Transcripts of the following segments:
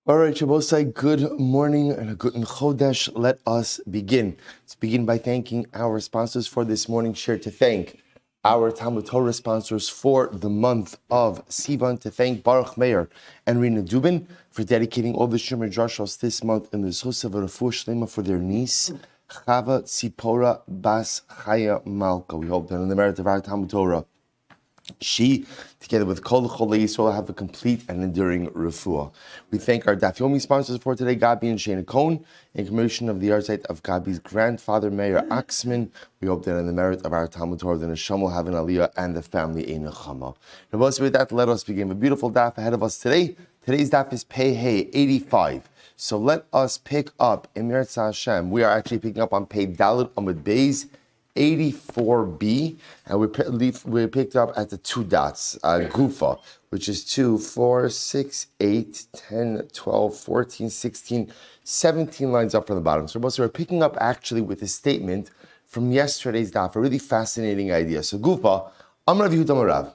All right, Shabbosai, good morning and a good Chodesh. Let us begin. Let's begin by thanking our sponsors for this morning. Share to thank our Talmud Torah sponsors for the month of Sivan, to thank Baruch Meir and Rina Dubin for dedicating all the Shemar Drashos this month in the Zos of Refuah Shlema for their niece, Chava Tzipora Bas Chaya Malka. We hope that in the merit of our Talmud Torah, she, together with Kol Cholei Yisrael, have a complete and enduring refuah. We thank our Daf Yomi sponsors for today, Gabi and Shana Cohn, in commemoration of the yahrzeit of Gabi's grandfather, Meir Axman. We hope that in the merit of our Talmud Torah, the Neshama will have an aliyah and the family a nechama. Now, with that, let us begin. A beautiful daf ahead of us today. Today's daf is Pei Hey 85. So let us pick up, Emir Hashem. We are actually picking up on Pei Dalet Amud Beis 84b, and we picked up at the two dots, Gufa, which is 2, 4, 6, 8, 10, 12, 14, 16, 17 lines up from the bottom. So we're picking up actually with a statement from yesterday's daf, a really fascinating idea. So Gufa, Amar Rav Yehuda Marav,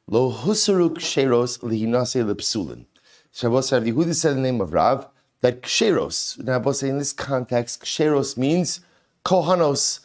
Lo Husaruk Ksheros Lihinase Lepsulin. Shabbos Rav Yehuda said in the name of Rav that Ksheros, now in this context, Ksheros means Kohanos,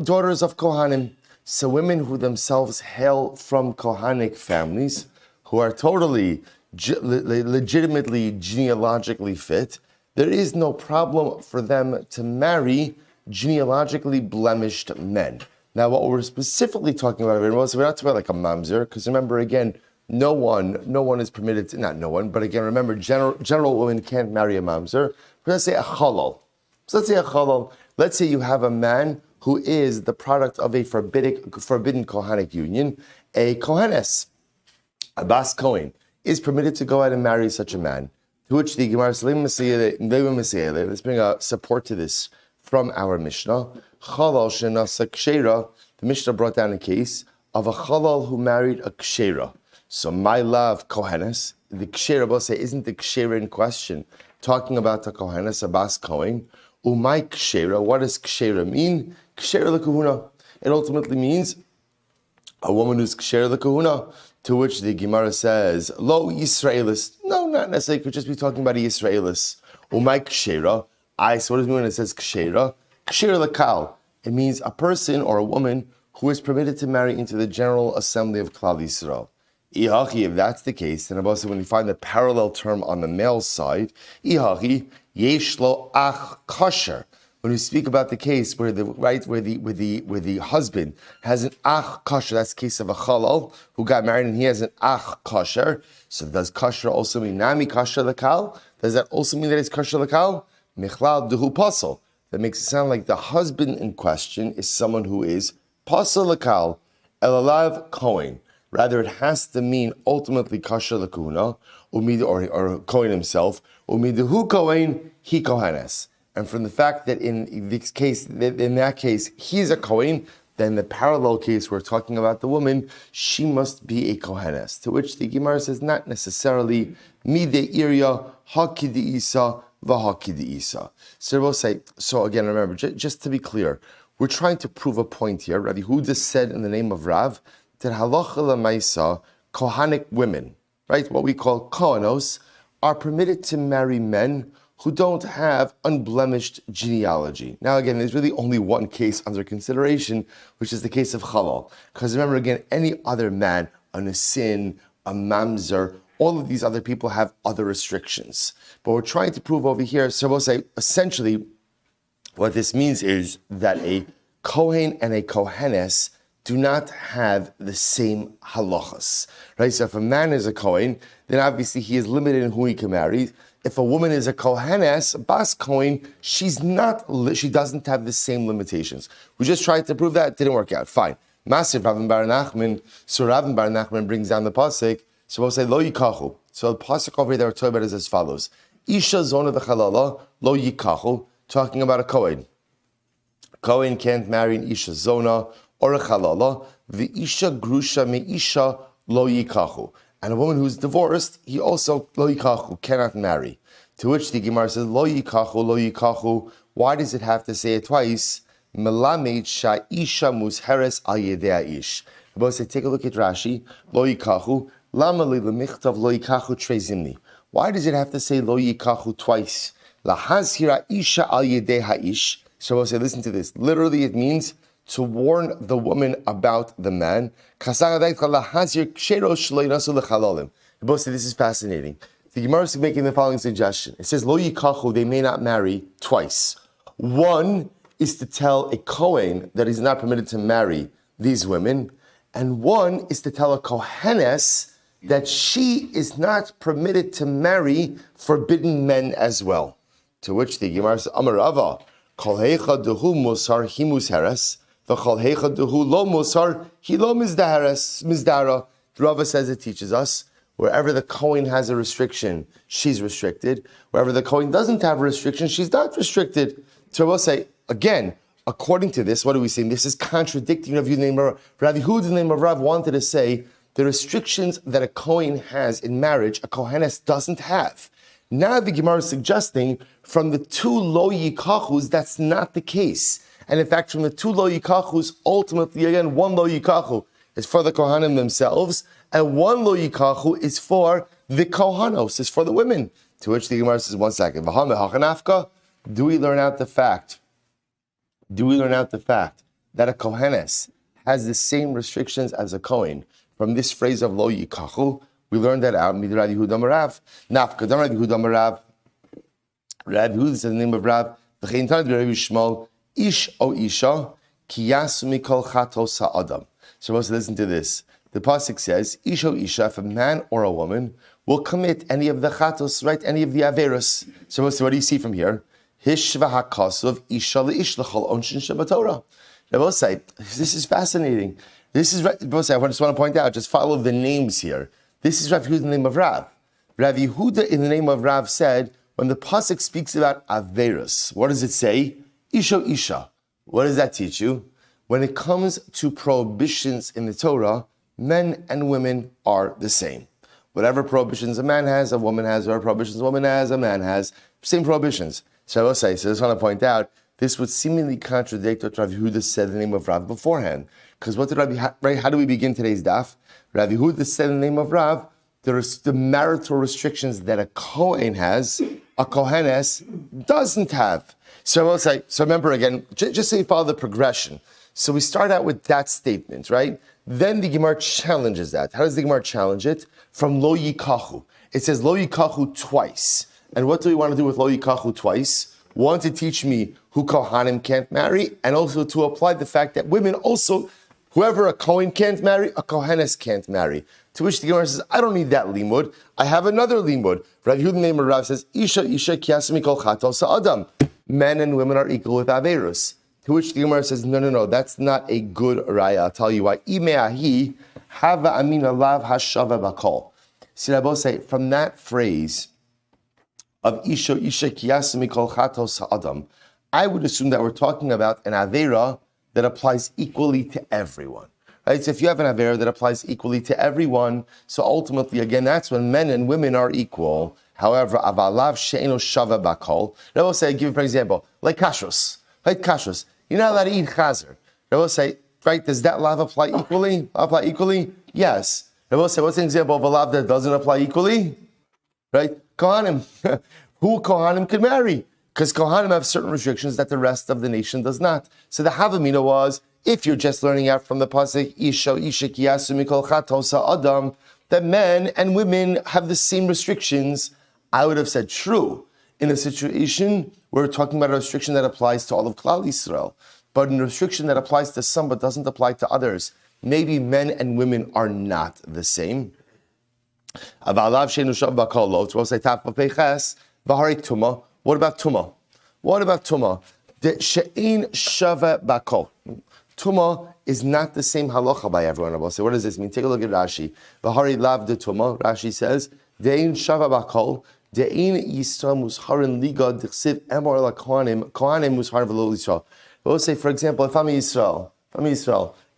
daughters of Kohanim, so women who themselves hail from Kohanic families, who are totally, legitimately, genealogically fit, there is no problem for them to marry genealogically blemished men. Now, what we're specifically talking about, we're not talking about like a mamzer, because remember, again, no one is permitted to, not no one, but again, remember, general women can't marry a mamzer. Let's say a chalal. So let's say a chalal. Let's say you have a man who is the product of a forbidden Kohanic union, a Kohenes, a Bas Kohen, is permitted to go out and marry such a man. To which the Gemara says, let's bring a support to this from our Mishnah. Chalal shenasa kshera, the Mishnah brought down a case of a chalal who married a kshera. So my love, Kohenes, the kshera, we'll say, isn't the kshera in question talking about the Kohenes, a Bas Kohen? Umay kshera, what does kshera mean? Kshera lekahuna. It ultimately means a woman who's kshera lekahuna, to which the Gemara says, Lo Yisraelis. No, not necessarily, could just be talking about a Yisraelis. Umay kshera. So what does it mean when it says kshera? Kshera lekal. It means a person or a woman who is permitted to marry into the general assembly of Klal Yisrael. Ihachi, if that's the case, then also when you find the parallel term on the male side, Ihachi, Yeshlo ach kosher. When we speak about the case where the husband has an ach kosher, that's the case of a chalal who got married and he has an ach kosher. So does kosher also mean nami kosher lakal? Does that also mean that it's kosher lakal? Michlal duhu pasal. That makes it sound like the husband in question is someone who is pasal lakal elalav kohen. Rather, it has to mean ultimately kosher lakuna, or Kohen himself, umidahu Kohen, he Kohanes. And from the fact that in that case, he's a Kohen, then the parallel case we're talking about the woman, she must be a Kohanes. To which the Gemara says, not necessarily, mide iria, hakidi isa, vahakidi isa. So we'll say, so again, remember, just to be clear, we're trying to prove a point here. Rabbi Yehuda said in the name of Rav, that halacha l'maisa, Kohanic women, right, what we call Kohanos, are permitted to marry men who don't have unblemished genealogy. Now again, there's really only one case under consideration, which is the case of Chalal. Because remember again, any other man, a Nesin, a Mamzer, all of these other people have other restrictions. But we're trying to prove over here, so we'll say, essentially, what this means is that a Kohen and a Kohenes do not have the same halachas, right? So if a man is a Kohen, then obviously he is limited in who he can marry. If a woman is a Kohenes, Bas Kohen, she doesn't have the same limitations. We just tried to prove that, it didn't work out. Fine. Masir Ravin Bar Nachman, so Ravin Bar Nachman brings down the pasuk. So we'll say lo yikachu. So the pasuk over there we're talking about is as follows: Isha zona v'chalala lo yikachu, talking about a Kohen. Kohen can't marry an Isha zona or a chalala. The Isha grusha me Isha lo yikachu. And a woman who's divorced, he also, lo yikachu, cannot marry. To which the Gemara says, lo yikachu, lo yikachu. Why does it have to say it twice? melamed sha'isha musheres al yedei ish. Rabbi say, take a look at Rashi. Lo yikachu lama li lemichtav lo yikachu trezimni. Why does it have to say lo yikachu twice? Lahazhira isha al yedei ha'ish. So Rabbi say, listen to this. Literally, it means to warn the woman about the man. Rabbi say, this is fascinating. The Gemara is making the following suggestion. It says, Lo yikachu, they may not marry twice. One is to tell a Kohen that he's not permitted to marry these women, and one is to tell a Kohenes that she is not permitted to marry forbidden men as well. To which the Gemara says, Amar Rava, Kol heicha dehu musar hi musheres, v'chol heicha dehu lo musar hi lo mizdara. Rava says it teaches us, wherever the Kohen has a restriction, she's restricted. Wherever the Kohen doesn't have a restriction, she's not restricted. So we'll say, again, according to this, what are we saying? This is contradicting Rav Yehuda the name of Rav. Rav Yehuda the name of Rav wanted to say the restrictions that a Kohen has in marriage, a Kohenes doesn't have. Now the Gemara is suggesting from the two lo yikachus, that's not the case. And in fact, from the two lo yikachus, ultimately, again, one lo yikachu is for the Kohanim themselves, and one lo yikachu is for the Kohanos, is for the women. To which the Gemara says, 1 second, do we learn out the fact that a Kohenes has the same restrictions as a Kohen? From this phrase of lo yikachu, we learned that out. Rav Yehuda Marav. Nafka, Rav Yehuda Marav. Rav Yehuda says the name of Rav. V'chein tanad Rav Yishmael, ish o isha, ki yasu mikol chatos ha'adam. So let's listen to this. The pasuk says, ish o isha, if a man or a woman will commit any of the chatos, right, any of the averos. So what do you see from here? Hishva hakasuv isha leish l'chol onshin shebatorah. Rabbi say, this is fascinating. This is Rabbi say, I just want to point out, just follow the names here. This is Rav Yehuda in the name of Rav. Rav Yehuda in the name of Rav said, when the pasuk speaks about averos, what does it say? Isha isha. What does that teach you? When it comes to prohibitions in the Torah, men and women are the same. Whatever prohibitions a man has, a woman has. Whatever prohibitions a woman has, a man has. Same prohibitions. So I will say, so I just want to point out, this would seemingly contradict what Rav Yehuda said in the name of Rav beforehand. Because what did how do we begin today's daf? Rav Yehuda said in the name of Rav, there are the marital restrictions that a Kohen has, a Kohenes doesn't have. So I will say, so remember again, just so you follow the progression. So we start out with that statement, right? Then the Gemara challenges that. How does the Gemara challenge it? From lo yikachu. It says lo yikachu twice. And what do we want to do with lo yikachu twice? One, to teach me who Kohanim can't marry, and also to apply the fact that women also, whoever a Kohen can't marry, a Kohenes can't marry. To which the Gemara says, I don't need that limud. I have another limud. Rav Yehuda name of Rav says, Isha kiyasmi kol chatos ha'adam. Men and women are equal with averus. To which the Gemara says, no, that's not a good raya. I'll tell you why. Imeahi hava amina lav hashava bakol. See, I both say, from that phrase of Isha kiyasmi kol chatos ha'adam, I would assume that we're talking about an avera that applies equally to everyone. Right? So if you have an avera that applies equally to everyone, so ultimately, again, that's when men and women are equal. However, avalav she'eno shava bakol. I will say, give you an example, like kashrus. Right? Kashrus. You're not allowed to eat chazer. I will say, right, does that lav apply equally? Yes. I will say, what's an example of a lav that doesn't apply equally? Right? Kohanim. Who Kohanim can marry? Because Kohanim have certain restrictions that the rest of the nation does not. So the Havamina was, if you're just learning out from the pasuk, Isha kiyasu mikol chatos ha'adam, that men and women have the same restrictions, I would have said true. In a situation where we're talking about a restriction that applies to all of Klal Yisrael, but in a restriction that applies to some but doesn't apply to others, maybe men and women are not the same. What about Tuma? The she'ein shava bakol. Tuma is not the same halacha by everyone. I will say, what does this mean? Take a look at Rashi. V'hari lav de Tuma. Rashi says, de'ein shava bakol. De'ein yisra musharin liga d'chsiv emor la kohanim mushar v'lo Yisrael. I will say, for example, if I'm Yisrael,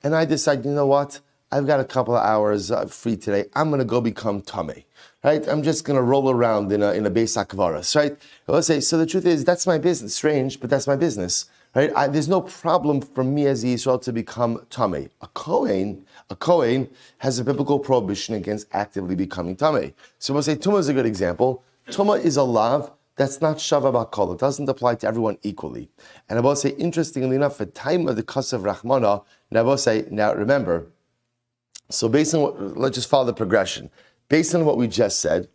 and I decide, you know what? I've got a couple of hours free today. I'm going to go become tamei. Right? I'm just going to roll around in a Beis HaKvaros, right? I will say, so the truth is, that's my business. Strange, but that's my business. Right? There's no problem for me as a Yisrael to become Tameh. A Kohen has a biblical prohibition against actively becoming Tameh. So we'll say Tumah is a good example. Tumah is a lav that's not Shava Bakol. It doesn't apply to everyone equally. And I will say, interestingly enough, at the time of the Kasav Rahmana, and I will say, now remember, so based on what, let's just follow the progression. Based on what we just said,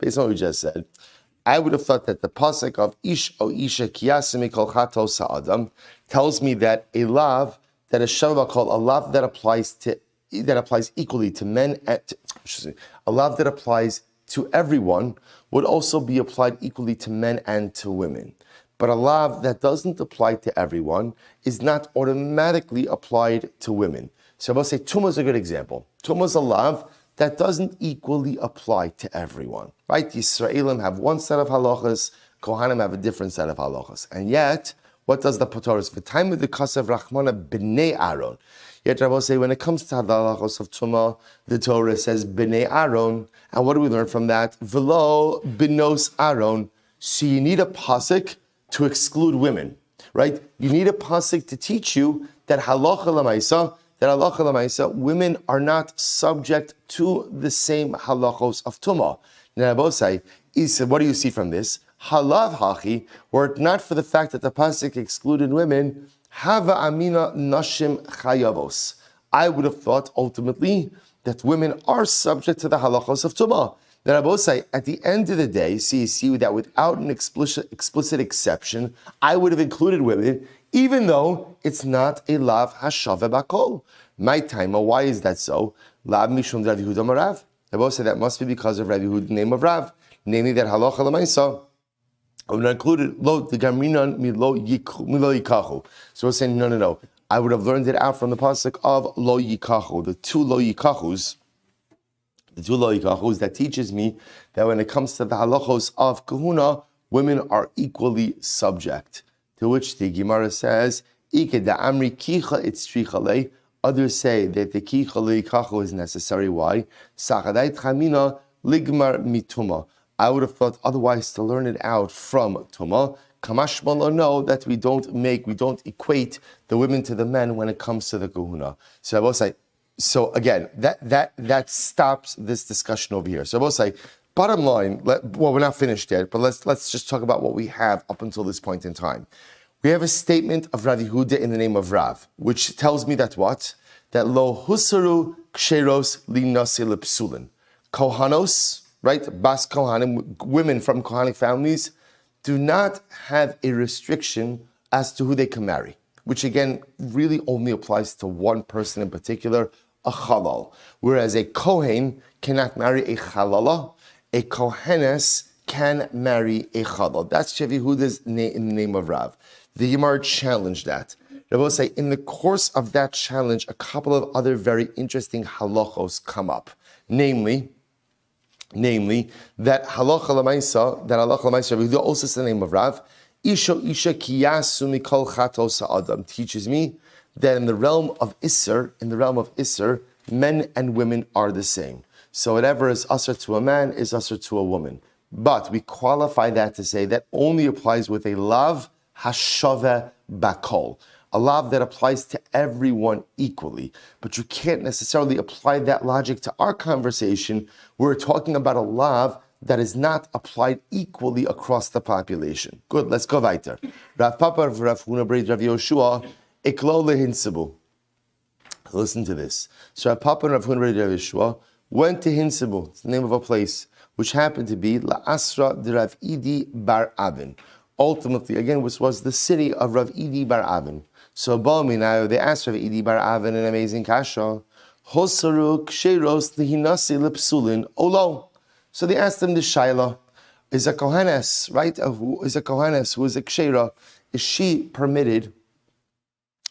I would have thought that the pasuk of Ish o Isha Kiyasimi Kol Chato Sa'adam tells me that a lav, that a Shava Bakol, a lav that applies equally to men, a lav that applies to everyone would also be applied equally to men and to women. But a lav that doesn't apply to everyone is not automatically applied to women. So I will say Tumah is a good example. Tumah is a lav that doesn't equally apply to everyone. Right? The Yisraelim have one set of halachas, Kohanim have a different set of halachas. And yet, what does the Torah say? For time of the Kasav Rachmana B'nei Aaron. Yet I will say, when it comes to the halachos of Tumah, the Torah says B'nei Aaron. And what do we learn from that? V'lo B'nos Aaron. So you need a pasuk to exclude women. Right? You need a pasuk to teach you that halacha l'maisa, women are not subject to the same halachos of Tumah. Now, Abosai, what do you see from this? Halav hachi, were it not for the fact that the pasuk excluded women, hava amina nashim chayavos. I would have thought ultimately that women are subject to the halachos of Tumah. Then Abosai, at the end of the day, see that without an explicit exception, I would have included women, even though it's not a lav hashave bakol. My time, why is that so? Lav mishum Rav Yehuda Marav. Abosai, that must be because of Rav Yehuda, the name of Rav, namely that halacha l'maisa. I would have included lo the gamrinan milo yikachu. So we're saying no. I would have learned it out from the pasuk of lo yikachu, the two lo yikachus that teaches me that when it comes to the halachos of kahuna, women are equally subject. To which the Gemara says, Ike da amri kicha itzrichale. Others say that the kicha leikachu is necessary. Why? Sachadai chamina ligmar mituma. I would have thought otherwise to learn it out from Tumah. Kamashmal know that we don't equate the women to the men when it comes to the kahuna. So I will say, so again, that stops this discussion over here. So I will say, bottom line, we're not finished yet, but let's just talk about what we have up until this point in time. We have a statement of Rav Yehuda in the name of Rav, which tells me that what? That lo husaru ksheros li nasi lepsulin. Kohanos, right? Bas Kohanim, women from Kohanic families, do not have a restriction as to who they can marry, which again really only applies to one person in particular, a halal. Whereas a Kohen cannot marry a halala, a Kohenes can marry a halal. That's Rav Yehuda's in the name of Rav. The Gemara challenged that. I will say, in the course of that challenge, a couple of other very interesting halachos come up. Namely, that halacha l'maisa, Rav Yehuda also says the name of Rav, Isha kiyasu mikol chato sa'adam, teaches me that in the realm of Isser, men and women are the same. So whatever is usher to a man is usher to a woman. But we qualify that to say that only applies with a lav hashave bakol, a lav that applies to everyone equally. But you can't necessarily apply that logic to our conversation. We're talking about a lav that is not applied equally across the population. Good, let's go weiter. Rav Papa, Rav Huna Breid, Rav Yoshua, iklo lehinsibu. Listen to this. So Rav Papa and Rav Huna Breid, Rav Yoshua went to Hinsibu, it's the name of a place, which happened to be La Asra de Rav Idi Bar Avin. Ultimately, again, which was the city of Rav Idi Bar Avin. So now they asked Rav Idi Bar Avin an amazing kasha. Hosaru ksheros lihinasi lepsulin olo. So they asked him the shaila: is a kohenes, right? Who is a kohenes? Who is a kshera? Is she permitted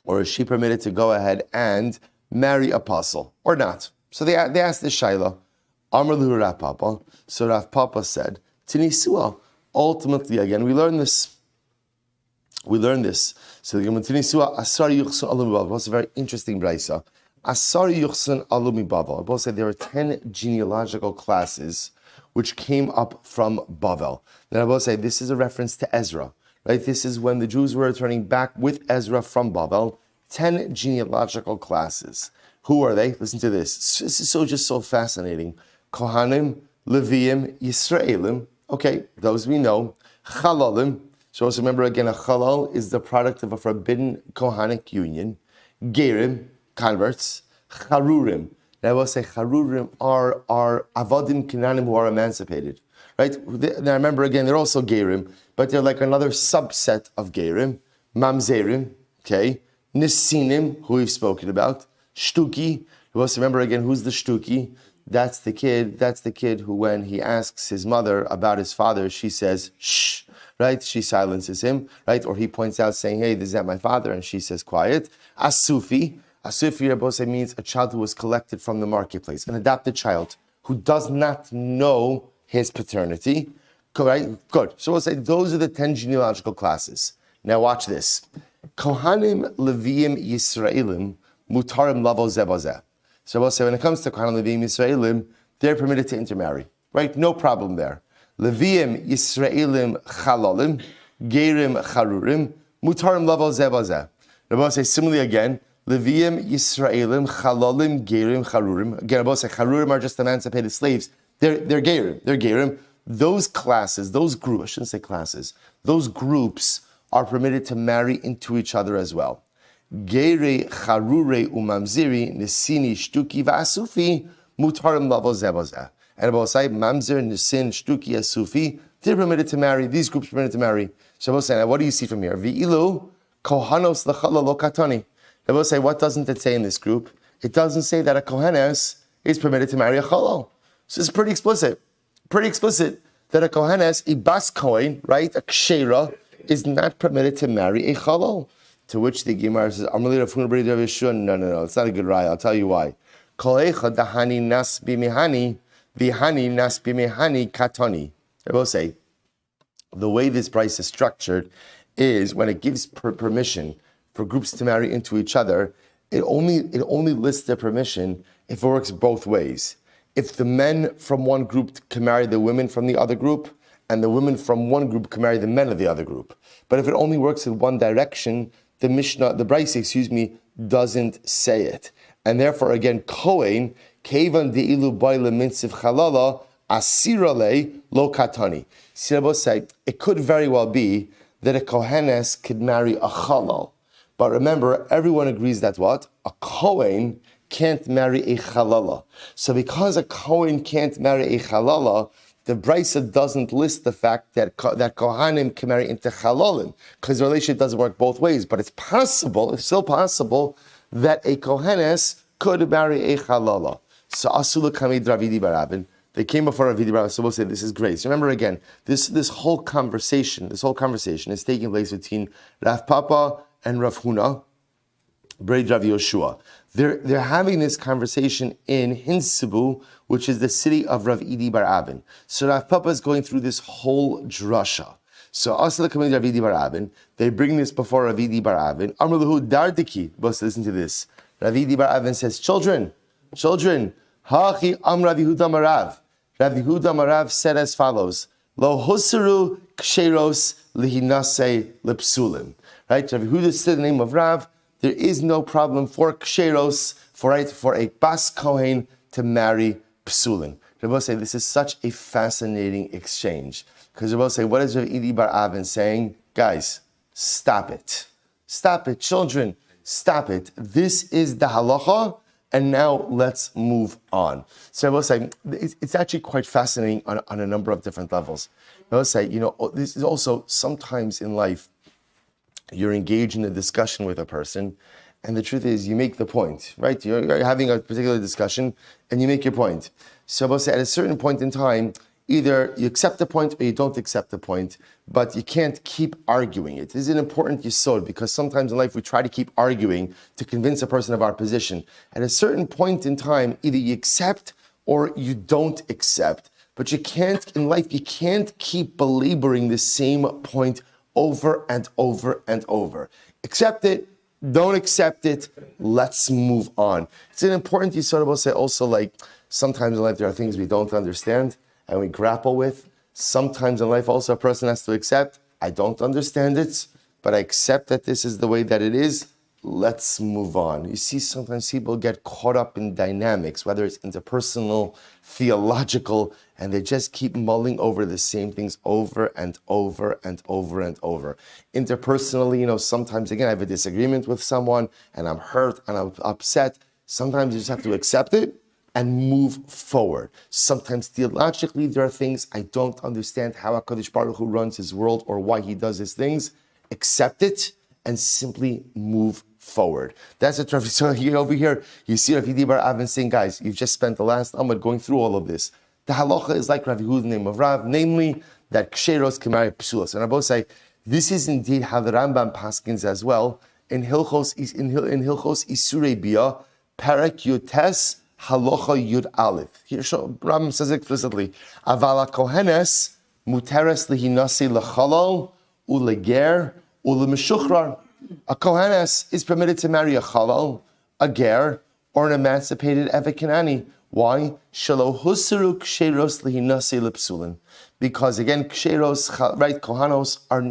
to go ahead and marry apostle or not? So they asked the shaila. Amar lu Rav Papa. So Rav Papa said, Tinisua. Ultimately, again, we learn this. So the Tinisua asari yuchsun alumi bavel. That's a very interesting brayso. Asari yuchsun alumi bavel. I both said there are 10 genealogical classes which came up from Bavel. Then I both say this is a reference to Ezra. right? This is when the Jews were returning back with Ezra from Babel. 10 genealogical classes. Who are they? Listen to this. This is just so fascinating. Kohanim, Leviim, Yisraelim. Okay, those we know. Chalalim. So also remember again, a chalal is the product of a forbidden Kohanic union. Gerim, converts. Charurim. Now I will say Charurim are Avadim Kinanim who are emancipated. Right? Now remember again, they're also Gerim, but they're like another subset of Gerim. Mamzerim, okay. Nesinim, who we've spoken about. Shtuki. You also remember again, who's the Shtuki? That's the kid who, when he asks his mother about his father, she says, shh, right? She silences him, right? Or he points out saying, hey, this is not my father, and she says, quiet. Asufi. Asufi, Rabbi means a child who was collected from the marketplace, an adopted child who does not know his paternity. Right? Good. So we'll say those are the 10 genealogical classes. Now watch this. Kohanim, Leviim, Yisraelim, Mutarim, Lavo, Zebazeh. So we'll say when it comes to Kohanim, Leviim, Yisraelim, they're permitted to intermarry. Right? No problem there. Leviim, Yisraelim, Chalalim, Gerim, Charurim, Mutarim, Lavo, Zebazeh. Rabbi say similarly again, Leviim, Yisraelim, Chalalim, Gerim, Charurim. Again, Rabbi say Charurim are just emancipated slaves. They're Gerim. They're Gerim. Those classes, those groups, I shouldn't say classes, those groups are permitted to marry into each other as well. Geire, Charure, Umamziri, Nesini, Shtuki, Vasufi, Mutarim, Lavo, Zebazeh. And about say, Mamzer, Nesin, Shtuki, Asufi, they're permitted to marry, these groups are permitted to marry. Shabbos say, now what do you see from here? V'ilu, Kohanos, Lechala, Lo Katani. Shabbos say, what doesn't it say in this group? It doesn't say that a Kohanes is permitted to marry a Chalal. So it's pretty explicit that a Kohanes, a Bas Kohen, right, a Kshera, is not permitted to marry a Chalal. To which the Gemara says, no, it's not a good raya. I'll tell you why. I will say, the way this price is structured is when it gives permission for groups to marry into each other, it only lists their permission if it works both ways. If the men from one group can marry the women from the other group, and the women from one group can marry the men of the other group. But if it only works in one direction, the Braisa, doesn't say it. And therefore, again, Kohen, Kevan de'ilu baile minsiv chalala, asirale lo katani. Sirabo say, it could very well be that a Kohenes could marry a chalal. But remember, everyone agrees that what? A Kohen can't marry a chalala. So because a Kohen can't marry a chalala, the Braisa doesn't list the fact that Kohanim can marry into Chalalim, because the relationship doesn't work both ways. But it's still possible, that a Kohenes could marry a Chalala. So Asula Kamid Ravidi Barabin, they came before Ravidi Barabin, so we'll say this is grace. Remember again, this whole conversation is taking place between Rav Papa and Rav Huna, Braid Rav Yoshua. They're having this conversation in Hinsibu, which is the city of Rav Idi Bar Avin. So Rav Papa is going through this whole drasha. So Asla Kamid Rav Idi Bar Avin, they bring this before Rav Idi Bar Avin. Amruluhu Dardiki, but listen to this. Rav Idi Bar Avin says, children, Hachi Am Rav Yehuda Marav. Rav Yehuda Marav said as follows, Lo Husaru Ksheros Lihinase Lipsulim. Right? Rav Yehuda said the name of Rav, there is no problem for Ksheros, for a Bas Kohen to marry Psulin. Rabbi say this is such a fascinating exchange. Because Rabbi say, what is Rav Idi Bar Avin saying? Guys, stop it. Stop it, children, stop it. This is the halacha, and now let's move on. So Rabbi say, it's actually quite fascinating on a number of different levels. Rabbi say, this is also sometimes in life, you're engaged in a discussion with a person, and the truth is, you make the point, right? You're having a particular discussion, and you make your point. So at a certain point in time, either you accept the point or you don't accept the point, but you can't keep arguing it. This is an important yesod, because sometimes in life we try to keep arguing to convince a person of our position. At a certain point in time, either you accept or you don't accept, but you can't keep belaboring the same point over and over and over. Accept it, don't accept it, let's move on. It's an important yesod. Will say also, like, sometimes in life there are things we don't understand and we grapple with. Sometimes in life also a person has to accept I don't understand it, but I accept that this is the way that it is. Let's move on. You see, sometimes people get caught up in dynamics, whether it's interpersonal, theological, and they just keep mulling over the same things over and over and over and over. Interpersonally, sometimes, again, I have a disagreement with someone, and I'm hurt, and I'm upset. Sometimes you just have to accept it and move forward. Sometimes theologically, there are things I don't understand how HaKadosh Baruch Hu runs his world or why he does his things. Accept it and simply move forward. That's what Rav Yisrael here over here. You see Rav Yidi Bar Avin saying, guys, you've just spent the last Amud going through all of this. The halacha is like Rav Yehuda, the name of Rav, namely that ksheros can marry psulos. And I both say this is indeed how the Rambam paskins as well in Hilchos Isurei Bia, Perek Yutes Halacha Yud Aleph. Here Rambam says explicitly, Avala Kohenes Muteres Lihinasi Lechalal Uleger Ulemeshuchrar. A Kohenes is permitted to marry a Chalal, a Ger, or an emancipated Evet Kanani. Why? Shelo Husru Ksheros Lihinasi Lepsulin. Because again, Ksheros, right, Kohanos are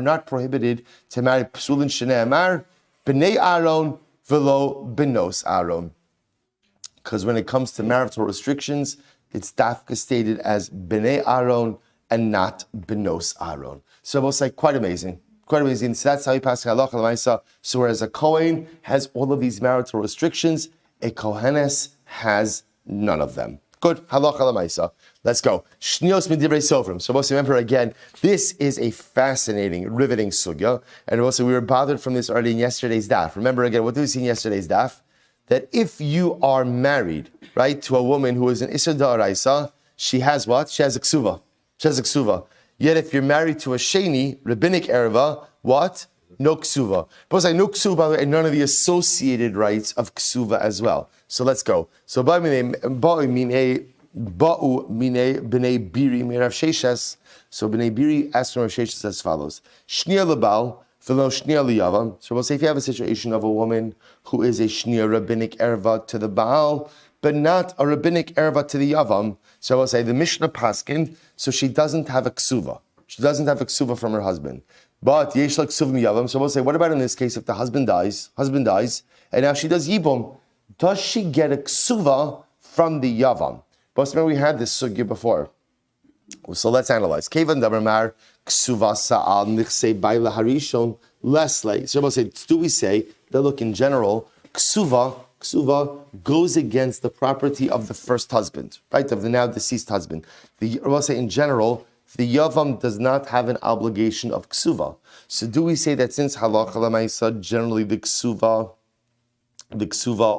not prohibited to marry Psulin Shnei Amar, Bnei Aaron, Velo Benos Aaron. Because when it comes to marital restrictions, it's dafka stated as Bnei Aaron and not Benos Aaron. So I will say, quite amazing. Quite amazing. So that's how you pass halacha l'maisa. So whereas a Kohen has all of these marital restrictions, a Kohenes has none of them. Good. Halacha l'maisa. Let's go. Shnios midivrei sofrim. So most remember again, this is a fascinating, riveting sugya. And also we were bothered from this already in yesterday's daf. Remember again, what did we see in yesterday's daf? That if you are married, right, to a woman who is an Isser Da'araisa, she has what? She has a ksuva. She has a ksuva. Yet if you're married to a Sheni, rabbinic erva, what? No ksuva. But like no ksuva and none of the associated rights of ksuva as well. So let's go. So ba'u mine b'nei biri mirav sheshes. So b'nei biri asks from Rav Sheshes as follows: Shnia lebal v'lo shnia liyavam. So we'll say if you have a situation of a woman who is a shnia rabbinic erva to the baal, but not a rabbinic erva to the yavam. So I'll say the Mishnah paskin, so she doesn't have a ksuva. She doesn't have a ksuva from her husband. But yesh la ksuva miyavam. So we'll say, what about in this case if the husband dies, and now she does yibum? Does she get a ksuva from the yavam? But remember we had this sugya before. So let's analyze. Kevan dabramar ksuva sa'al nichsei baila harishon lesle. So we'll say, do we say that look in general, ksuva goes against the property of the first husband, right, of the now deceased husband. We'll say in general, the yavam does not have an obligation of ksuva. So do we say that since halacha l'maisa, generally the ksuva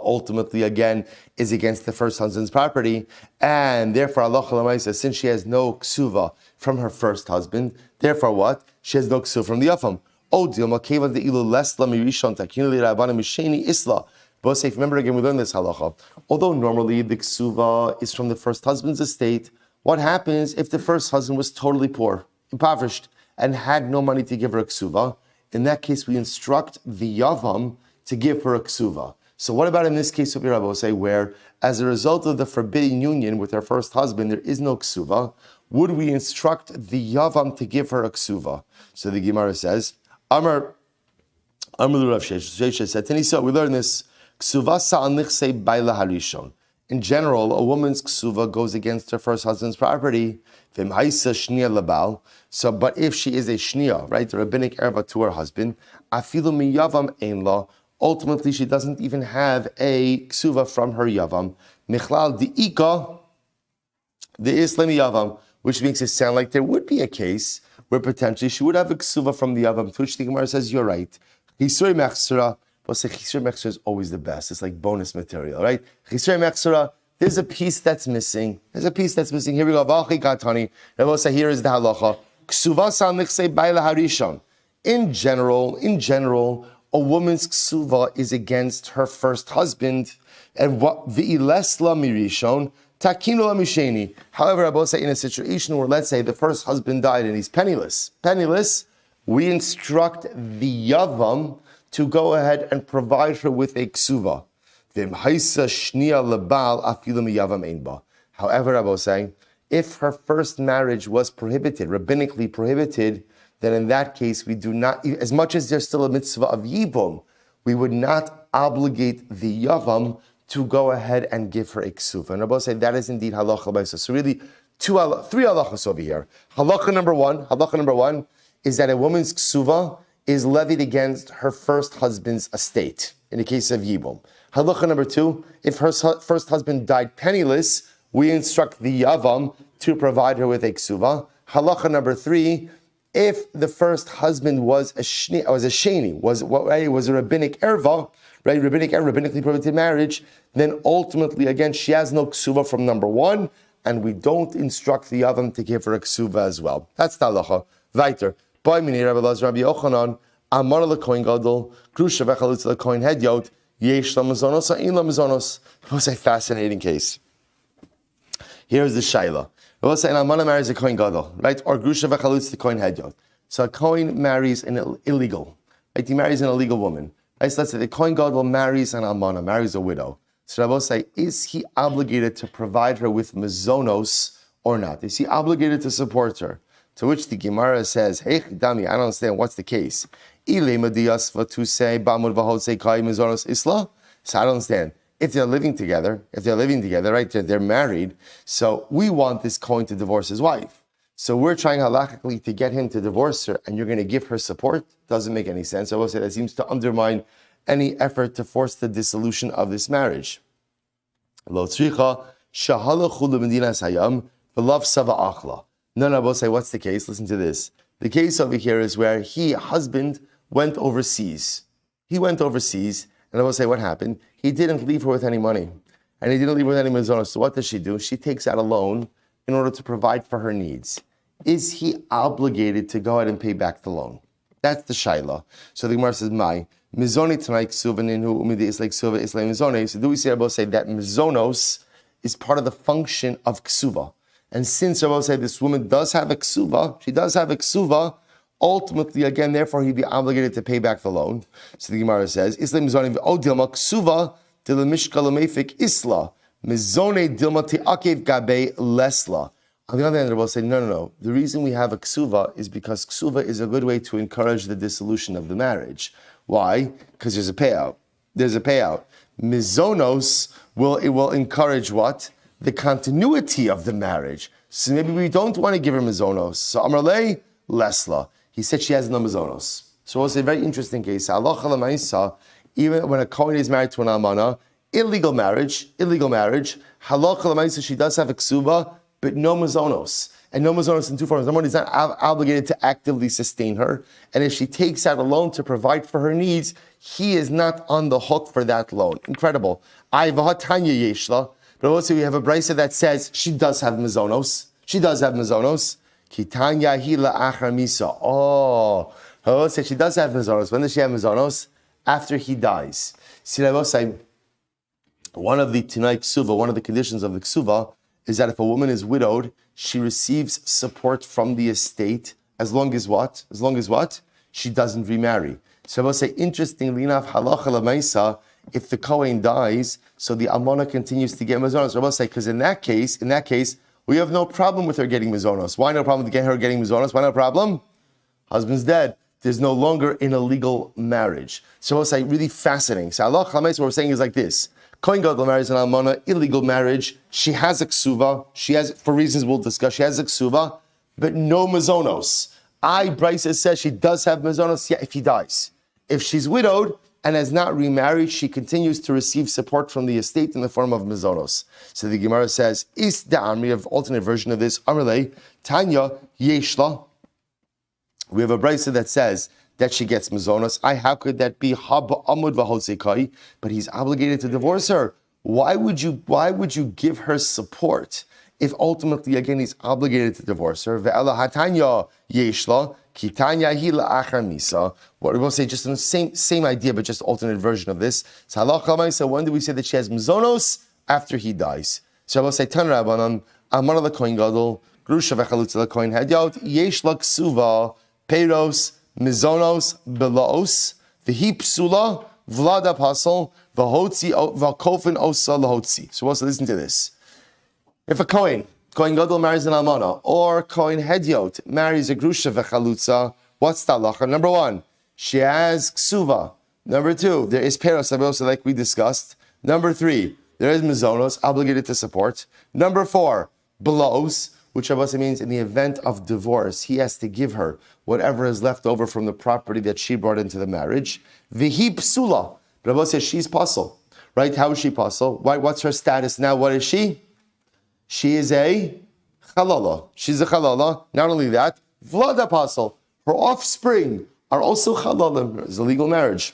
ultimately again is against the first husband's property, and therefore halacha l'maisa, since she has no ksuva from her first husband, therefore what? She has no ksuva from the yavam. Oh, dilma keva de ilu les la mirishon takin li rabbanim misheni isla. But if remember again, we learned this halacha. Although normally the ksuva is from the first husband's estate, what happens if the first husband was totally poor, impoverished, and had no money to give her a ksuva? In that case, we instruct the yavam to give her a ksuva. So what about in this case of Rabbi say, where as a result of the forbidden union with her first husband, there is no ksuva? Would we instruct the yavam to give her a ksuva? So the Gemara says, Amar Rav Sheshes said, Tanisa, we learn this. In general, a woman's ksuva goes against her first husband's property. So, but if she is a shnia, right, a rabbinic erva to her husband, ultimately she doesn't even have a ksuva from her yavam. Michlal di'ika, the Islami yavam, which makes it sound like there would be a case where potentially she would have a ksuva from the yavam, to which the Gemara says, you're right. But Chisur Mechsura is always the best. It's like bonus material, right? Chisur Mechsura, there's a piece that's missing. Here we go. V'achi katani. Rabbi say, here is the halacha. Ksuva san nichsei baila harishon. In general, a woman's ksuva is against her first husband, and what v'iles la mirishon takinu la misheni. However, Rabbi say, in a situation where, let's say, the first husband died and he's penniless, we instruct the yavam to go ahead and provide her with a ksuva. However, I was saying, if her first marriage was prohibited, rabbinically prohibited, then in that case, we do not, as much as there's still a mitzvah of yibum, we would not obligate the yavam to go ahead and give her a ksuva. And Rabbi say that is indeed halacha b'isa. So really, three halachas over here. Halacha number one is that a woman's ksuva is levied against her first husband's estate, in the case of yibum. Halacha number two, if her first husband died penniless, we instruct the yavam to provide her with a ksuva. Halacha number three, if the first husband was a sheni, was a rabbinic erva, right, rabbinically prohibited marriage, then ultimately, again, she has no ksuva from number one, and we don't instruct the yavam to give her a ksuva as well. That's the halacha. Weiter. By mini Rabbi Lazar, Rabbi Yochanan, Amar lekoin gadol, grusha vechalutz lekoin hedyot, yesh lamazonos, ha'in lamazonos. It was a fascinating case. Here's the shaila. We'll say an almana marries a kohen gadol, right? Or grusha v'chalutz the kohen hedyot. So a kohen marries an illegal, right? He marries an illegal woman. Right? So let's say the kohen gadol marries an almana, marries a widow. So I will say, is he obligated to provide her with mazonos or not? Is he obligated to support her? To which the Gemara says, hey, Dami, I don't understand. What's the case? So I don't understand. If they're living together, right, they're married, so we want this Kohen to divorce his wife. So we're trying halachically to get him to divorce her, and you're going to give her support? Doesn't make any sense. I will say that seems to undermine any effort to force the dissolution of this marriage. No, I will say, what's the case? Listen to this. The case over here is where husband, went overseas. He went overseas, and I will say what happened. He didn't leave her with any money, and he didn't leave her with any mazonos. So what does she do? She takes out a loan in order to provide for her needs. Is he obligated to go ahead and pay back the loan? That's the shaila. So the Gemara says, "My mizoni tonight ksuvaninu umidi is like ksuva is like mizone." So do we say Rabbi say that mizonos is part of the function of ksuva? And since Rabbi say this woman does have a ksuva, she does have a ksuva. Ultimately, again, therefore, he'd be obligated to pay back the loan. So the Gemara says, "Isla mizone o dilma ksuva dil mishkal meifik isla mizone dilma te'akev gabe lesla." On the other hand, Rabbi say, no. The reason we have a ksuva is because ksuva is a good way to encourage the dissolution of the marriage. Why? Because there's a payout. Mizonos will encourage what? The continuity of the marriage. So maybe we don't want to give her mizonos. So Amrlei lesla. He said she has no mizonos. So it's a very interesting case. Allah Chalamaisa, even when a Kohen is married to an almana, illegal marriage. Halach Chalamaisa, she does have a ksuba, but no mizonos. And no mizonos in two forms. Number one, he's not obligated to actively sustain her. And if she takes out a loan to provide for her needs, he is not on the hook for that loan. Incredible. Tanya yeshla. But also we have a brisa that says she does have mizonos. Kitanya hila achar misa. Oh, so she does have mizonos. When does she have mizonos? After he dies. See, I will say, one of the Tanai Ksuva, one of the conditions of the Ksuva, is that if a woman is widowed, she receives support from the estate as long as what? She doesn't remarry. So I will say, interestingly enough, halacha l'maisa, if the Kohen dies, so the almana continues to get mizonos. I will say, because in that case, we have no problem with her getting mizonos. Why no problem with her getting mizonos? Why no problem? Husband's dead. There's no longer an illegal marriage. So I will say, really fascinating. So Allah Chalames, what we're saying is like this. Kohen Gadol marries an almana, illegal marriage. She has a ksuva. She has, for reasons we'll discuss, she has a ksuva, but no mizonos. Bryce says she does have mizonos, if he dies. If she's widowed and has not remarried, she continues to receive support from the estate in the form of mizonos. So the Gemara says, is the Amri, of alternate version of this, Amrele, Tanya, Yeshla. We have a brisa that says that she gets mizonos. How could that be? But he's obligated to divorce her. Why would you give her support if ultimately, again, he's obligated to divorce her? Ve'ela hatanya yeshla kitanya hila achar misa. What we will say, just in the same idea, but just alternate version of this. So when do we say that she has mizonos? After he dies. So I will say, Tan Rabbanan, Amar lekohen gadol, grusha v'chalutza lekohen hedyot, yeshla ksuva, peiros, mizonos, belos, v'hi psula, vlada pasol, v'hotzi, v'kofin osa lahotzi. So also listen to this. If a Kohen Gadol marries an almana, or Kohen Hedyot marries a grusha v'chalutza, What's the halacha? Number one, she has ksuva. Number two, there is peros, like we discussed. Number three, there is mizonos, obligated to support. Number four, belows, which means in the event of divorce, he has to give her whatever is left over from the property that she brought into the marriage. Vihi psula. Rabbi says she's puzzle, right? How is she puzzle? What's her status now? What is she? She is a chalala. She's a chalala. Not only that, vlada puzzle. Her offspring are also chalala. It's a legal marriage.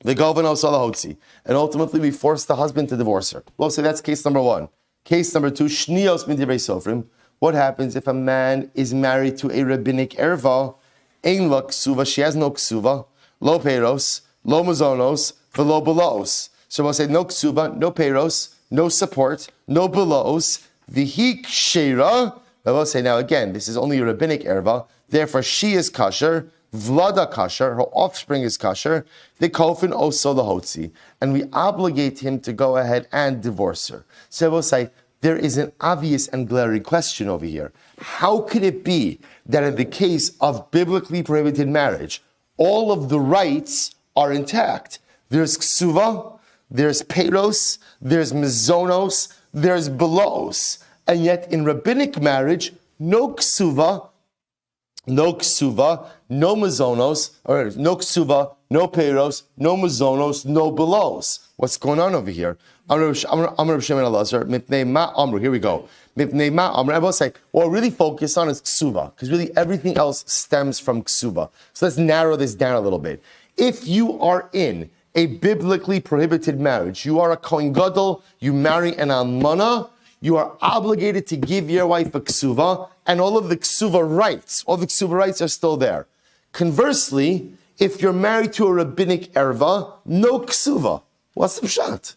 The governor of Salahotzi. And ultimately we force the husband to divorce her. We'll say that's case number one. Case number two, shnios midivrei sofrim. What happens if a man is married to a rabbinic erva? Ein la ksuva, she has no ksuva, lo peros, lo mazonos, velo belos. So we'll say no ksuva, no peros, no support, no belos, vihik shera. We'll say now again, this is only a rabbinic erva, therefore she is kasher, vlada kasher, her offspring is kasher, the kofin oso lahotzi, and we obligate him to go ahead and divorce her. So we'll say, there is an obvious and glaring question over here. How could it be that in the case of biblically prohibited marriage, all of the rights are intact? There's ksuva, there's peros, there's mizonos, there's belos, and yet in rabbinic marriage, no ksuva, no mazonos, or no ksuva, no peros, no mazonos, no belos. What's going on over here? Here we go. I will say, what we're really focused on is ksuva, because really everything else stems from ksuva. So let's narrow this down a little bit. If you are in a biblically prohibited marriage, you are a kohen gadol, you marry an almana, you are obligated to give your wife a ksuva, and all the ksuva rights are still there. Conversely, if you're married to a rabbinic erva, no ksuva. What's the pshat?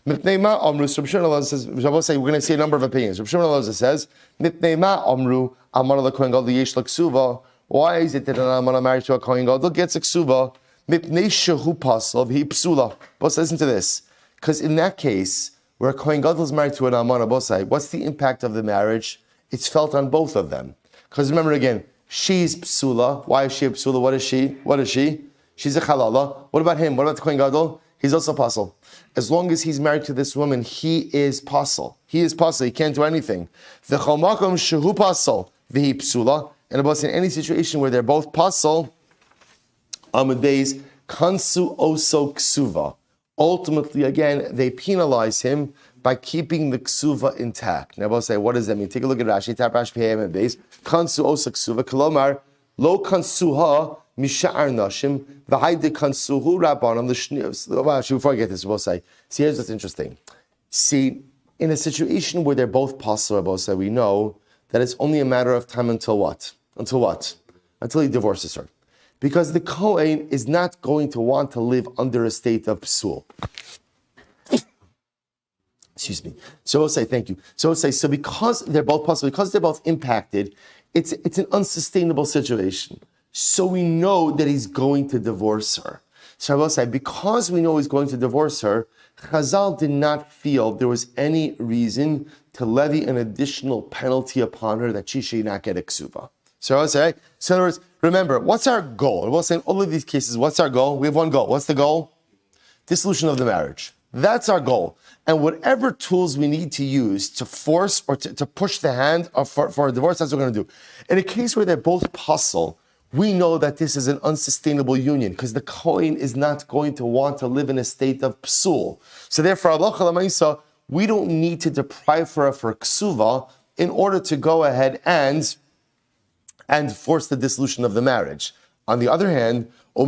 Mipnei ma amru. Rabbi Shimon says, we're going to see a number of opinions. Rabbi Shimon says, Mipnei ma amru amar la kohen gadol yesh la ksuva. Why is it that an almana married to a kohen gadol gets a ksuva? Mipnei shehu pasal v'hi psula. But listen to this, because in that case, where a kohen gadol is married to an almana, what's the impact of the marriage? It's felt on both of them. Because remember again, she's psula. Why is she a psula? What is she? She's a chalala. What about him? What about the kohen gadol? He's also pasul. As long as he's married to this woman, he is pasul. He can't do anything. The chomakom shehu pasul v'hi psula. And about in any situation where they're both pasul, Amadeus kansu oso ksuva. Ultimately, again, they penalize him by keeping the ksuva intact. Now, we'll say, what does that mean? Take a look at Rashi. Tap Rashi Pei Amadeus. Kansu oso ksuva. Kolomar lo kansuha misha'ar nashim v'hayde kansuhu rabbanon l'shnios. Before I get this, we'll say. See, here's what's interesting. See, in a situation where they're both pasul, we'll say, we know that it's only a matter of time until what? Until he divorces her. Because the Kohen is not going to want to live under a state of psul. Excuse me. So we'll say, thank you. So we'll say, so because they're both possible, because they're both impacted, it's an unsustainable situation. So we know that he's going to divorce her. So I will say, because we know he's going to divorce her, Chazal did not feel there was any reason to levy an additional penalty upon her that she should not get a ksuva. So I will say, so in other words, remember, what's our goal? We'll say in all of these cases, what's our goal? We have one goal. What's the goal? Dissolution of the marriage. That's our goal. And whatever tools we need to use to force or to push the hand for a divorce, that's what we're going to do. In a case where they're both pasul, we know that this is an unsustainable union because the Kohen is not going to want to live in a state of psul. So therefore, we don't need to deprive her of her ksuva in order to go ahead and force the dissolution of the marriage. On the other hand, so I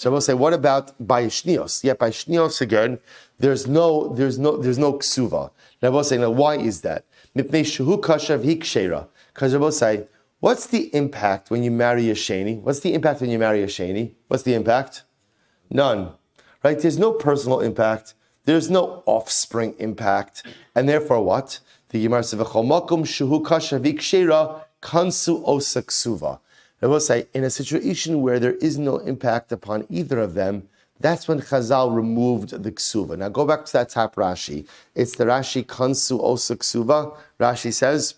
will say, what about by shnios? Yeah, by shnios again, there's no ksuva. And I will say, now why is that? Because I will say, what's the impact when you marry a sheni? What's the impact? What's the impact? None. Right? There's no personal impact. There's no offspring impact. And therefore what? The Gemara says, kansu osa ksuva. I will say, in a situation where there is no impact upon either of them, that's when Chazal removed the ksuva. Now go back to that top Rashi. It's the Rashi kansu osa ksuva. Rashi says,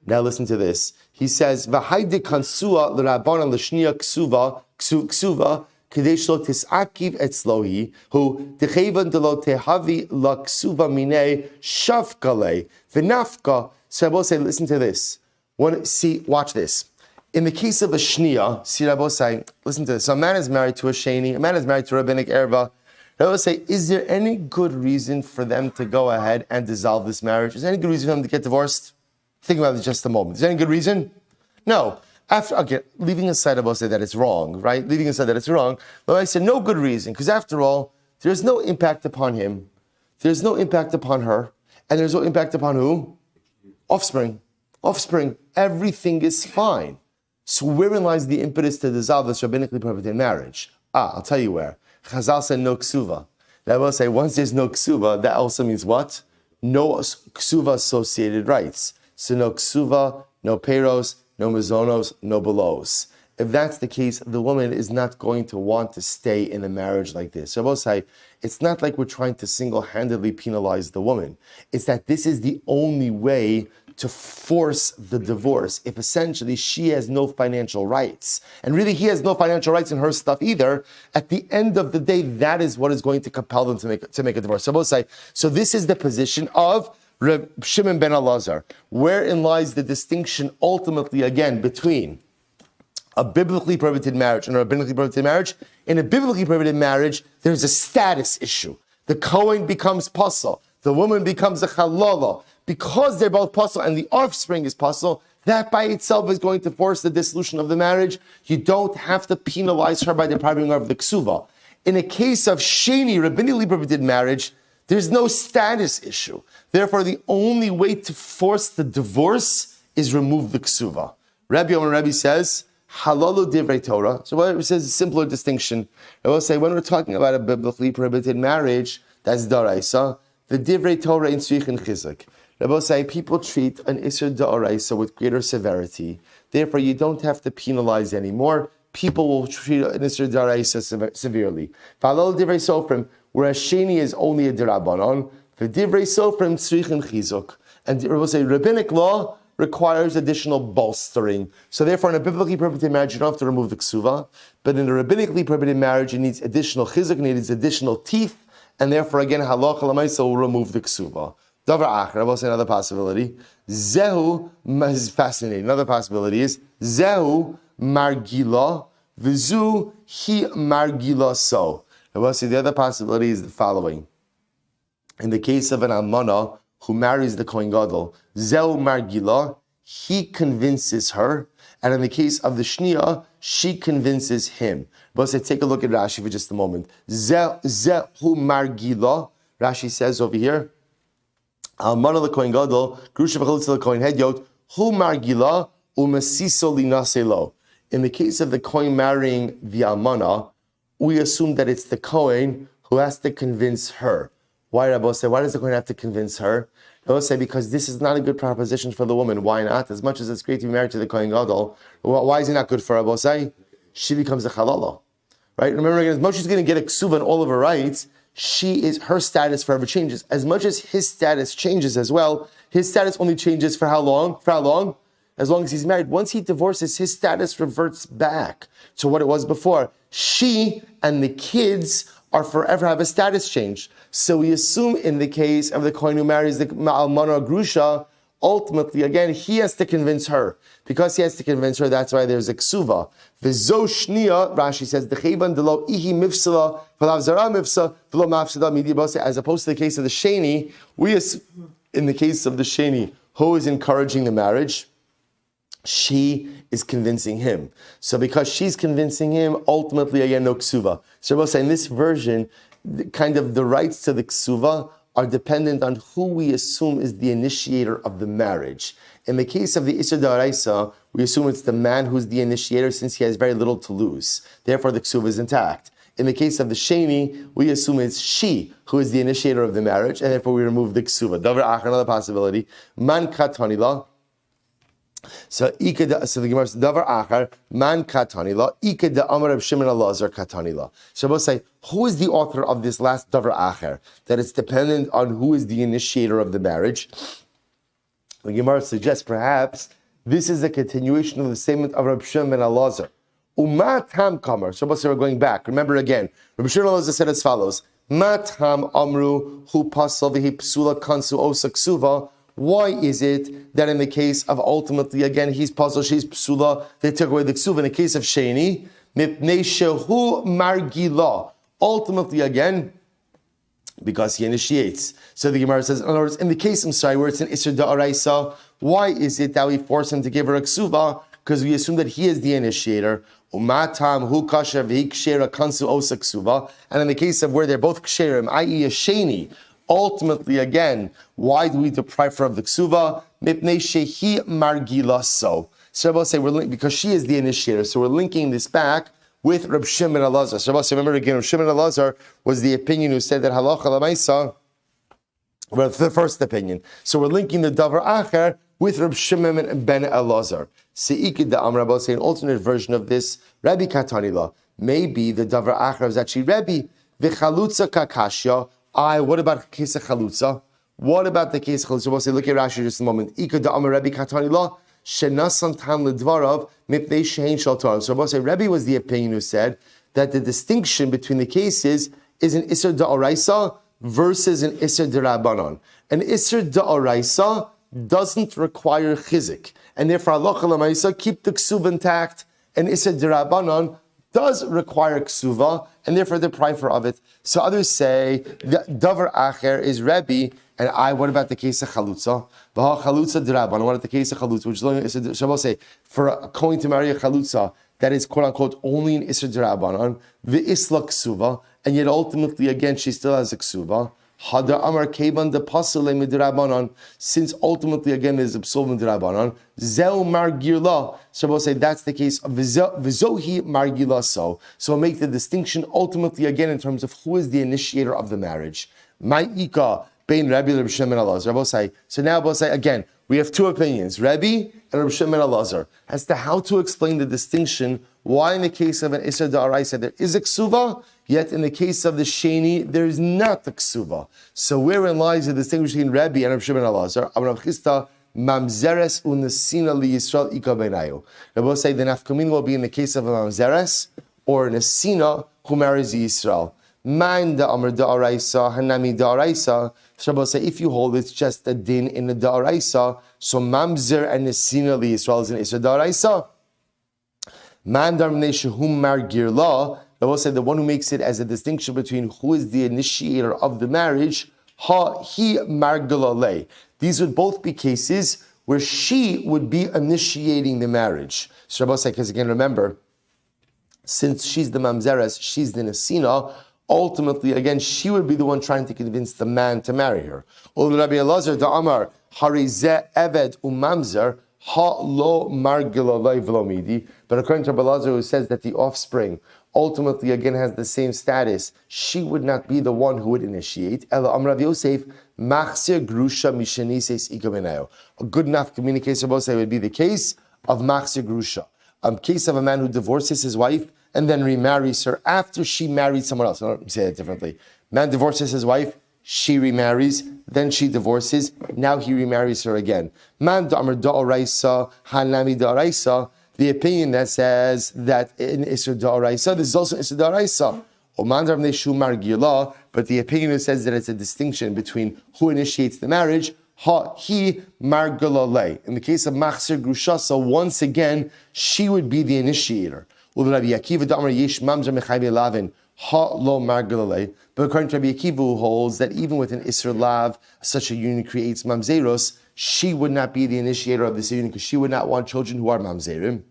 Now listen to this. He says, "V'hayde kansua l'rabbanan l'shniya ksuva kadesh lo tisakiv etzlohi hu dechevan delo tehavi la ksuva minei shavkale v'nafka." So Rabbi say, listen to this. Watch this. In the case of a shniya, see Rabbi say, listen to this. So a man is married to a sheni, a man is married to a rabbinic erva. Rabbi say, is there any good reason for them to go ahead and dissolve this marriage? Is there any good reason for them to get divorced? Think about it just a moment. Is there any good reason? No. Leaving aside Rabbi say that it's wrong, right? Leaving aside that it's wrong, Rabbi said no good reason, because after all, there's no impact upon him, there's no impact upon her, and there's no impact upon who? Offspring. Everything is fine. So wherein lies the impetus to dissolve this rabbinically prohibited marriage? I'll tell you where. Chazal said no ksuva. That will say once there's no ksuva, that also means what? No ksuva associated rights. So no ksuva, no peros, no mizonos, no belos. If that's the case, the woman is not going to want to stay in a marriage like this. So I will say, it's not like we're trying to single-handedly penalize the woman. It's that this is the only way to force the divorce if essentially she has no financial rights. And really he has no financial rights in her stuff either. At the end of the day, that is what is going to compel them to make a divorce. So I will say, so this is the position of Reb Shimon ben Elazar. Wherein lies the distinction ultimately again between a biblically prohibited marriage and a rabbinically prohibited marriage? In a biblically prohibited marriage, there's a status issue. The Kohen becomes pasul. The woman becomes a halala. Because they're both pasul and the offspring is pasul, that by itself is going to force the dissolution of the marriage. You don't have to penalize her by depriving her of the ksuva. In a case of sheni, rabbinically prohibited marriage, there's no status issue. Therefore, the only way to force the divorce is remove the ksuva. Rabbi Yomi Rabbi says, halalu divrei Torah. So what it says is a simpler distinction. I will say, when we're talking about a biblically prohibited marriage, that's daraisa. The divrei Torah in tzrich and chizuk. Rabbi say, people treat an isur daraisa with greater severity. Therefore, you don't have to penalize anymore. People will treat an isur daraisa severely. Halalu divrei sofrim, whereas sheni is only a derabanan. The divrei sofrim tzrich and chizuk. And Rabbi say, rabbinic law requires additional bolstering. So therefore, in a biblically prohibited marriage, you don't have to remove the ksuva. But in a rabbinically prohibited marriage, it needs additional chizuk, it needs additional teeth. And therefore, again, halacha l'maisa will remove the ksuva. Davar acher, I will say another possibility. Zehu is fascinating. Another possibility is Zehu margila, v'zu hi margila so. I will say the other possibility is the following. In the case of an almana who marries the Kohen Gadol, Zehu margila, he convinces her, and in the case of the shniya, she convinces him. But say, take a look at Rashi for just a moment. Zehu margila, Rashi says over here, Almana l'kohen gadol, grusha v'chalutza l'kohen hedyot, hu margila umasiso linaselo. In the case of the kohen marrying the almana, we assume that it's the kohen who has to convince her. Why, Rabbi say? Why does the kohen have to convince her? Rabbi say because this is not a good proposition for the woman. Why not? As much as it's great to be married to the kohen gadol, why is it not good for Rabbi say? She becomes a halala, right? Remember again, as much as she's going to get a ksuva and all of her rights, her status forever changes. As much as his status changes as well, his status only changes for how long? As long as he's married. Once he divorces, his status reverts back to what it was before. She and the kids are forever have a status change. So we assume in the case of the kohen who marries the almana grusha, ultimately, again, he has to convince her. Because he has to convince her, that's why there's a ksuva. V'zo shniya, Rashi says, D'chevan d'lo ihi mifsala, v'lav zara mifsa, v'lo mafsada midibose. As opposed to the case of the sheni, in the case of the sheni, who is encouraging the marriage? She is convincing him. So because she's convincing him, ultimately, again, no ksuva. So Rabbi say, in this version, kind of the rights to the ksuva are dependent on who we assume is the initiator of the marriage. In the case of the Isser Daraisa, we assume it's the man who's the initiator since he has very little to lose. Therefore, the ksuva is intact. In the case of the Sheni, we assume it's she who is the initiator of the marriage, and therefore we remove the ksuva. Davar Acher, another possibility. Man katanila. So the Gemara says, Davar Acher, man katanila, ikeda amar Reb Shimon Elazar katanila. So we'll say, who is the author of this last Davar Acher? That it's dependent on who is the initiator of the marriage. The Gemara suggests perhaps this is a continuation of the statement of Reb Shimon ben Elazar. Umat ham kamar. So we're going back. Remember again. Reb Shimon ben Elazar said as follows: Matam amru hu pasal v'hi psula kansu osak suva. Why is it that in the case of ultimately again he's pasal, she's psula, they took away the ksuva? In the case of sheni, mipnei shehu margila. Ultimately again, because he initiates. So the Gemara says, in other words, in the case, where it's an Isser Da'araisa, why is it that we force him to give her a ksuva? Because we assume that he is the initiator. Umatam hu kasher v'hikshera kansu osa ksuva. And in the case of where they're both ksherim, i.e. a sheni, ultimately again, why do we deprive her of the ksuva? Mipnei shehi margila so. So I'll say because she is the initiator. So we're linking this back with Reb Shimon ben Elazar. So remember again, Reb Shimon ben Elazar was the opinion who said that halacha l'maisa, well, the first opinion. So we're linking the davar acher with Reb Shimon ben Elazar. Se'ikid da amra, I'll say an alternate version of this, Rabbi Katanila. Maybe the davar acher is actually Rabbi. V'chalutza kakashya. What about the case of chalutza? What about the case of chalutza? We'll say, look at Rashi just a moment. Ikid da amra Rabbi Katanila. Shenasan tam ledvarav mipnei shein shal Torah. So Rabbi said, Rebbe was the opinion who said that the distinction between the cases is an Isser Da'araisa versus an Isser D'Rabbanan. An Isser Da'araisa doesn't require chizik, and therefore halacha l'maisa keep the ksuva intact. An Isser D'Rabbanan does require ksuva, and therefore deprive her of it. So others say that davar acher is Rebbe. And what about the case of chalutza? Chalutza d'Rabbanan. What about the case of chalutza? Which is Shabbos say for a kohen to marry a chalutza that is quote unquote only an isra d'Rabbanan, v'isla ksuva, and yet ultimately again she still has a ksuva. Hadar amar kevan de pasule midrabanan. Since ultimately again is absolved midrabanan. Zeu margila. Shabbos say that's the case of vizohi margila. So we'll make the distinction ultimately again in terms of who is the initiator of the marriage. Ma'ika. Rabbi Shimon ben Elazar. So now again, we have two opinions, Rabbi and Rabbi Shimon ben Elazar, as to how to explain the distinction, why in the case of an Isser Da'araisa there is a ksuva, yet in the case of the Sheni there is not a ksuva. So wherein lies the distinction between Rabbi and Rabbi Shimon ben Elazar? Rav Chisda, Mamzeres u'nesina li Yisrael ika beinayu. Rabbi say the nafkamin will be in the case of a Mamzeres or an Nesina who marries Yisrael. Man da amr da'araisa, hanami da'araisa. Shabbos say if you hold it's just a din in the da'araisa, so mamzer and nesina li Yisrael is an isra da'araisa. Man da amr shehum margir la. Shabbos say the one who makes it as a distinction between who is the initiator of the marriage, ha he margila le. These would both be cases where she would be initiating the marriage. Shabbos say because again remember, since she's the mamzeres, she's the nesina. Ultimately, again, she would be the one trying to convince the man to marry her. Rabbi Elazar da'amar harizeh eved umamzer ha lo margila v'lo midi. But according to Rabbi Elazar, who says that the offspring ultimately again has the same status, she would not be the one who would initiate. Ela amrav Yosef machzir grusha mishenises ikabenayo. A good enough communication would be the case of machzir grusha, a case of a man who divorces his wife and then remarries her after she married someone else. Let me say it differently. Man divorces his wife, she remarries, then she divorces, now he remarries her again. Man da'amr da'oraisa, hanami da'oraisa, the opinion that says that in Isra da'oraisa, this is also Isra da'oraisa. Oman da'am neshu margila, but the opinion that says that it's a distinction between who initiates the marriage, ha, he, margala. In the case of machzir grusha, so once again, she would be the initiator. But according to Rabbi Akiva, who holds that even with an Isra Lav, such a union creates mamzeros, she would not be the initiator of this union because she would not want children who are mamzerim.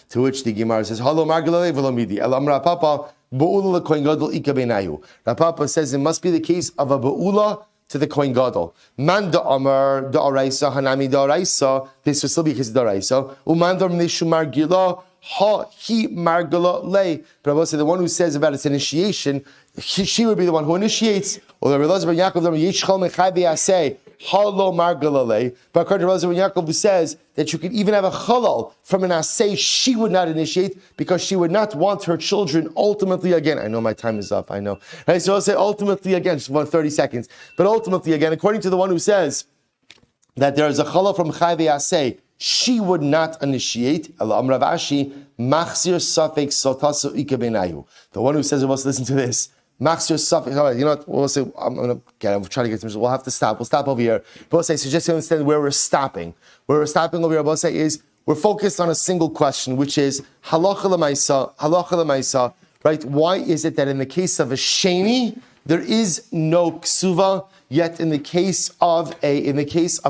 To which the Gemara says, "Halo margalale v'lo midi." Elam Rapapa ba'ula lekohen gadol ika beinayu. Rapapa says it must be the case of a ba'ula to the kohen gadol. Man da'amar da'araisa hanami da'araisa. This will still be his da'araisa. Uman da'am nishu margila. Ha he margala lay. But I will say the one who says about its initiation, she would be the one who initiates. Or the Elazar ben Yaakov Yishchal mechai be'aseh ha lo margala lay. But according to Elazar ben Yaakov, who says that you could even have a chalal from an aseh, she would not initiate because she would not want her children ultimately again. I know my time is up. I know. Right, so I'll say ultimately again, just 30 seconds. But ultimately again, according to the one who says that there is a chala from Chai V'Yaseh, she would not initiate. The one who says, well, listen to this. Machzir Safek. You know what? We'll say, I'm trying to get to. We'll have to stop. We'll stop over here. We'll say, so just to understand where we're stopping. Where we're stopping over here, we'll say is we're focused on a single question, which is halacha l'maisa. Right? Why is it that in the case of a sheni there is no ksuva, yet in the case of a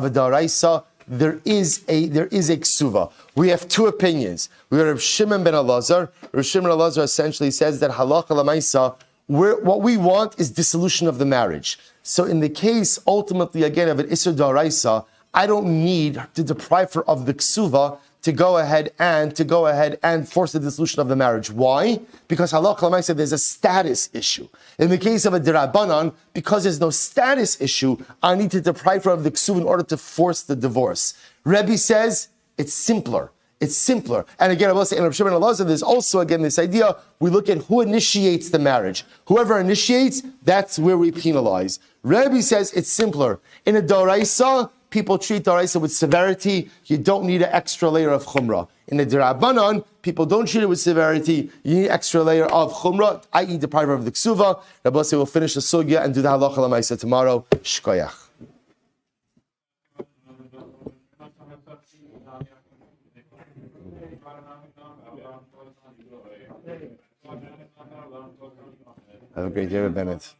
daraisa there is a ksuva? We have two opinions. We have Rav Shimon ben Elazar. Rav Shimon ben Elazar essentially says that halacha l'maisa, what we want is dissolution of the marriage. So in the case, ultimately, again, of an Isser Daraisa, I don't need to deprive her of the ksuva to go ahead and force the dissolution of the marriage. Why? Because halakha l'maisa, there's a status issue. In the case of a derabanan, because there's no status issue, I need to deprive her of the ksuva in order to force the divorce. Rebbe says it's simpler. It's simpler. And again, I will say in Rav Shimon ben Elazar, there's also again this idea, we look at who initiates the marriage. Whoever initiates, that's where we penalize. Rebbe says it's simpler. In a doraisa, people treat doraisa with severity. You don't need an extra layer of chumrah. In a derabanan, people don't treat it with severity. You need an extra layer of chumrah, i.e. deprive her of the ksuva. Rabbi will say we'll finish the sugya and do the halacha l'maisa tomorrow. Shkoyach. Have a great day, Bennett.